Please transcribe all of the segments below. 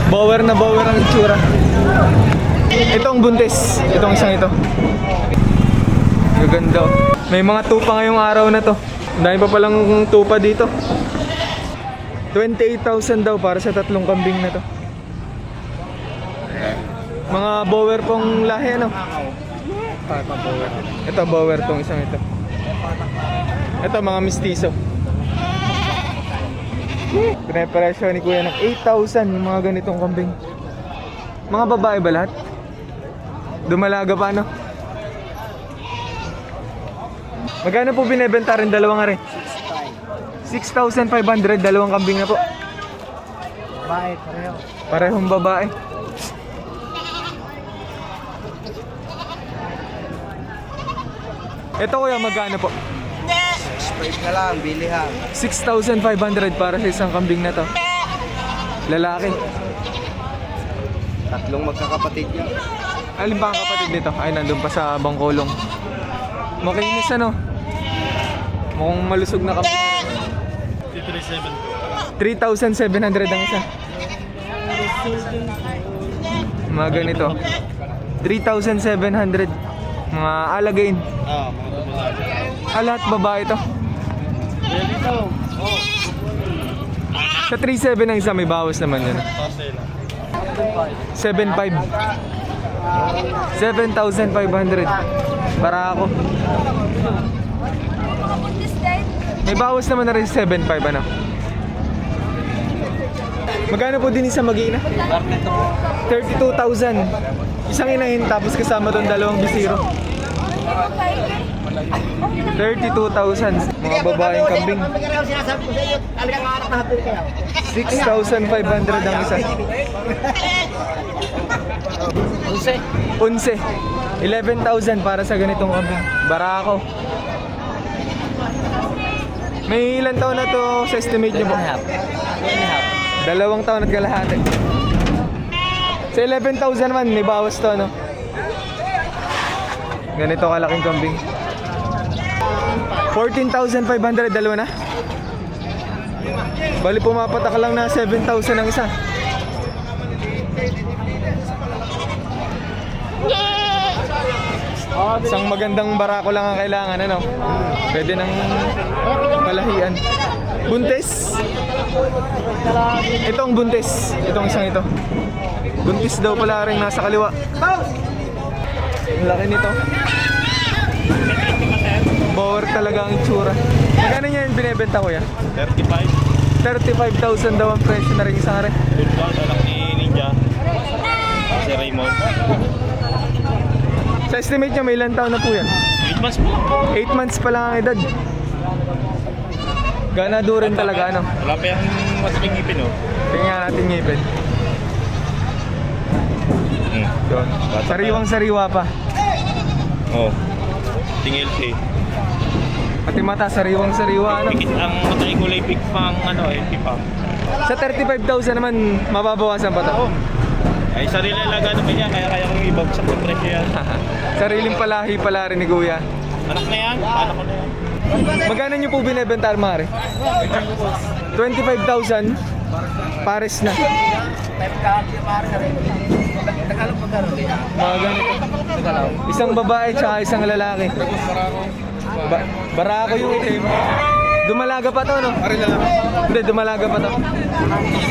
Bower na bower ang itsura. Ito ang buntis. Itong isang ito. Gaganda. May mga tupa ngayong araw na to. Dahil pa palang tupa dito. 28,000 daw para sa tatlong kambing na to. Mga bower pong lahi ano. Ito bower tong isang ito. Ito mga mistiso. Pinapresyo ni kuya ng 8,000 yung mga ganitong kambing. Mga babae ba lahat? Dumalaga pa no? Magkano po binebenta rin dalawang nga rin? 6,500 dalawang kambing na po. Babae, pareho. Parehong babae. Ito kuya magkano po? 6.5 na lang, bilihan. 6,500 para sa isang kambing na to. Lalaki. Tatlong magkakapatid yan. Alin ba ang kapatid nito? Ay, nandun pa sa bangkolong. Makinis ano? Mukhang malusog na kambing. 3,700 ang isa. Mga ganito. 3,700. Mga alagain. Lahat babae to. Sa 3,700 ang isa may bawas naman yun. 7,500. 7,500 para ako. May bawas naman na rin 7,500 ano. Magkano po din isang mag-iina? 32,000. Isang inahin tapos kasama doon dalawang bisiro. 32,000. Mga babaeng kambing. 6,500 ang isa. 11. 11,000 para sa ganitong kambing. Barako. May ilan taon na to sa estimate nyo po? 2 taon at kalahati. Sa 11,000 naman, may bawas to, no? Ganito kalaking kambing. 14,500, dalawa na? Bali pumapatak lang na 7,000 ang isa. Isang magandang barako lang ang kailangan, ano? Pwede nang palahian. Buntis. Ito ang buntis. Itong isang ito. Buntis daw pala rin nasa kaliwa. Ang laki nito. Bower talaga ang itsura. Magkano niya yung binebenta ko ya? 35,000 daw ang presyo na rin isang rin. Good luck, anak ni Ninja. Si Raymond. Sa estimate niya may ilang taon na po yan? 8 months po. 8 months pa lang ang edad. Ganado rin talaga ano. Wala pa yung masaming ngipin, oh. Tingnan natin ngipin. Doon. Sariwang-sariwa pa. Oh. Tingil eh. Pati mata, sariwang-sariwa ano. Pikit ang matay kulay big pang ano eh, pipang. Sa 35,000 naman, mababawasan pa to. Ay sarili alaga naman yan, kaya kong ibagsak ng presyo yan. Sariling palahi pala rin ni Kuya. Anak na yan, anak ko na yan. Magkano nyo po binebenta, Mare? 25,000 pares na. Mga ganito. Isang babae tsaka isang lalaki. Barako yung itim. Dumalaga pa to, no? Hindi, dumalaga pa to.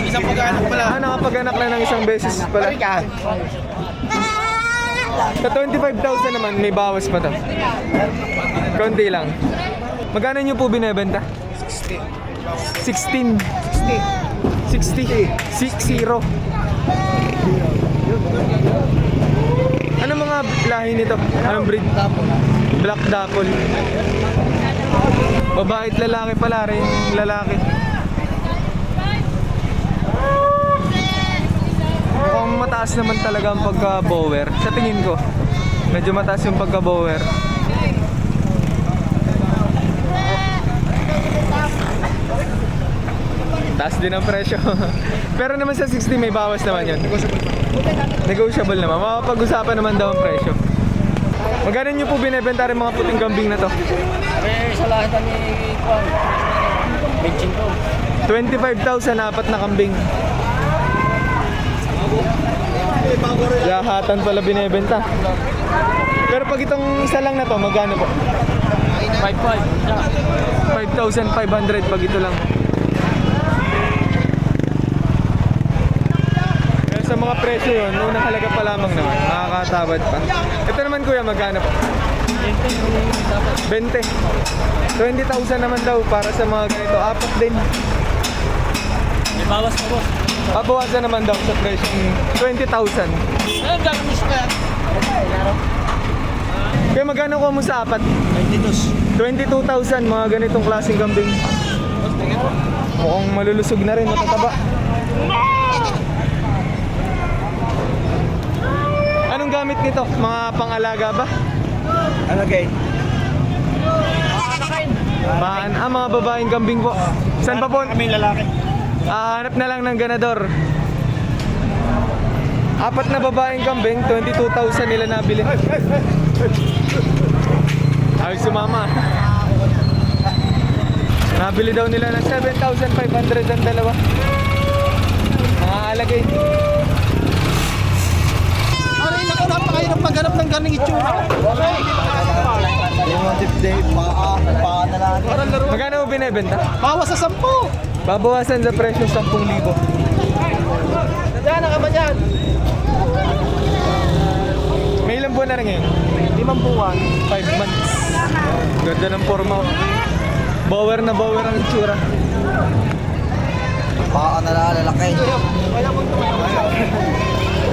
Isang pag-anak pala. Nakapag-anak na ng isang beses pala. Sa 25,000 naman, may bawas pa to. Konti lang. Magkano nyo po binebenta? 16. 60. 60. Anong mga lahi nito? Anong breed? Black Dapple. Babae at lalaki pala rin. Lalaki. Mukhang mataas naman talaga ang pagka-bower. Sa tingin ko, medyo mataas yung pagka-bower. Taas din ang presyo. Pero naman sa 60 may bawas naman yun. Negotiable naman. Mapapag-usapan naman daw ang presyo. Magkano nyo po binibenta rin mga puting kambing na to? Sa lahat ni Kwan. 25,000 apat na kambing. Lahatan pala binebenta. Pero pag itong isa lang na to, magkano po? 5,500 pag ito lang. Pero sa mga presyo yun, unang halaga pa lamang naman. Nakakatabad pa. Ito naman kuya, magkano po? 20. 20,000 naman daw para sa mga ganito. Apat din. May bawas pa boss. Pabawasan naman daw sa presyo 20,000. Ayun, gagawin mo siya. Kaya magkano ko mo sa apat? 22. 22,000 mga ganitong klaseng kambing. Mukhang malulusog na rin, matataba. Anong gamit nito? Mga pang-alaga ba? Ano guys? Mga babaeng kambing po. Saan pa po? Kami lalaki. Hanap na lang ng ganador. Apat na babaeng kambing, 22,000 nila nabili. Ay, sumama. Nabili daw nila ng 7,500 ang dalawa. Mga alagay. Aray, naku, napakahirap maghanap ng ganang itsura. Yung mga dip-dip, paa na lang. Magkano mo binibenta? Bawas sa 10. Babawasan sa presyo 10,000. Nadaan ka ba dyan? May ilang buwan na rin ngayon? 5 buwan. 5 months. Ganda ng forma. Bower na bower ang itsura. Paa na lang, lalaki.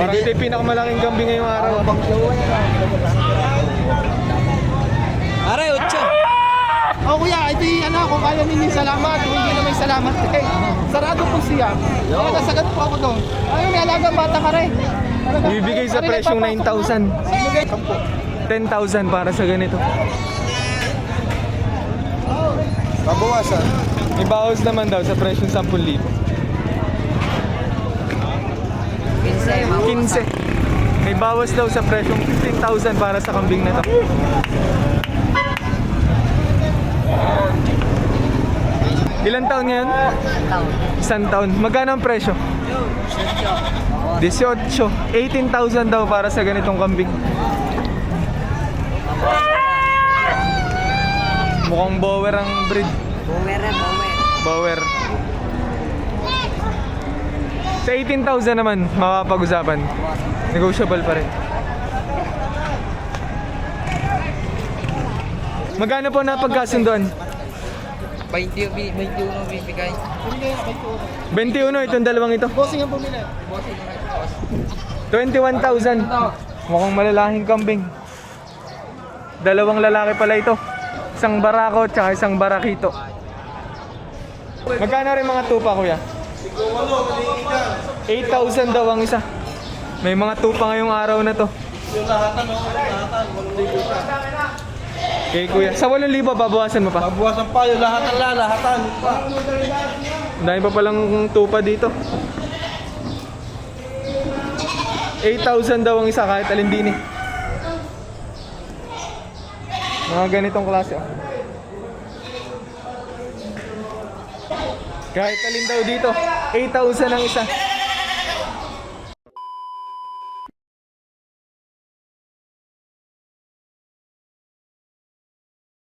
Parang ito yung pinakamalaking kambing ngayong araw. Aray, 8. Oh kuya, ito yung kung kaya ninyo salamat, kung hindi na may salamat eh. Sarado po siya. Kaya nasagad po ako doon. Ay, may alagang bata ka rin. Bibigay sa presyong 9,000. 10,000 para sa ganito. Babawasan. May bawas naman daw sa presyong 10,000. 15. May bawas daw sa presyong 15,000 para sa kambing na to. Ilan taon ngayon? Isang taon. Magkano ang presyo? 18. 18,000 daw para sa ganitong kambing. Mukhang bower ang breed. Bower. Sa 18,000 naman, mapapag-usapan. Negotiable pa rin. Magkano po na pagkasunduan? 21 bibigay. 21 itong dalawang ito. Bossing ang bumili. 21,000. Mukhang malalaking kambing. Dalawang lalaki pala ito. Isang barako tsaka isang barakito. Magkano rin mga tupa kuya? 8,000 daw ang isa. May mga tupa ngayong araw na to. Okay kuya, sa 8,000 babawasan mo pa? Babawasan pa yung lahatan. Dahil pa palang tupa dito. 8,000 daw ang isa kahit alin din eh. Mga ganitong klase oh. Kahit alin daw dito, 8,000 ang isa.